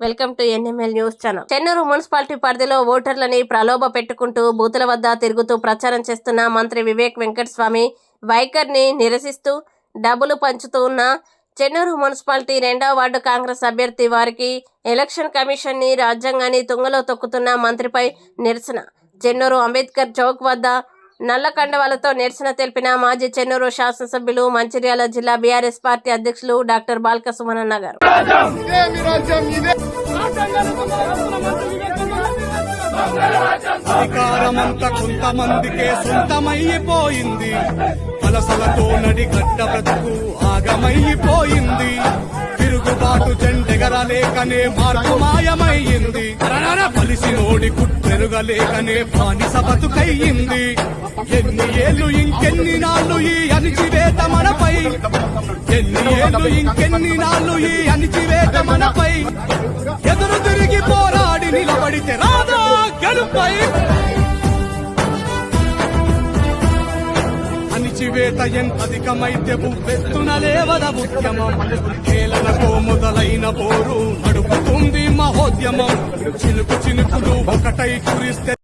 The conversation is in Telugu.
Welcome to NML news channel. Chennur municipality పరిధిలో ఓటర్లని ప్రలోభ పెట్టుకుంటూ బూతుల వద్ద తిరుగుతూ ప్రచారం చేస్తున్న మంత్రి వివేక్ వెంకటస్వామి వైఖరిని నిరసిస్తూ డబ్బులు పంచుతూ ఉన్న చెన్నూరు మున్సిపాలిటీ 2వ వార్డు కాంగ్రెస్ అభ్యర్థి వారికి ఎలక్షన్ కమిషన్ ని రాజ్యాంగాన్ని తుంగలో తొక్కుతున్న మంత్రిపై నిరసన. చెన్నూరు అంబేద్కర్ చౌక్ వద్ద నల్ల కండవాలతో నిరసన తెలిపిన మాజీ చెన్నూరు శాసనసభ్యులు మంచిర్యాల జిల్లా బీఆర్ఎస్ పార్టీ అధ్యక్షులు డాక్టర్ బాల్క సుమనన్న గారు. అధికారమంతా కొంతమందికే సొంతమైపోయింది. వలసలతో నడిగడ్డ బ్రతుకు ఆగమైపోయింది. తిరుగుబాటు జెండెగరలేకనే మార్పు మాయమైంది. కలిసినోడి కుట్టెరుగలేకనే బానిస బతుకయ్యింది. ఎన్ని ఏళ్ళు ఇంకెన్ని నాళ్ళు ఈ అణిచివేత మనపై, ఎన్ని ఏళ్ళు ఇంకెన్ని నాళ్ళు ఈ అణిచివేత మనపై. ఎదురు తిరిగి పోరాడి నిలబడితే రాదా గెలుపై. అణిచివేత ఎంత అధికమైతే ఉవ్వెత్తున లేవద ఉద్యమం. కేలనతో మొదలైన పోరు నడుపుతుంది మహోద్యమం. చినుకు చినుకులు ఒకటై కురిస్తే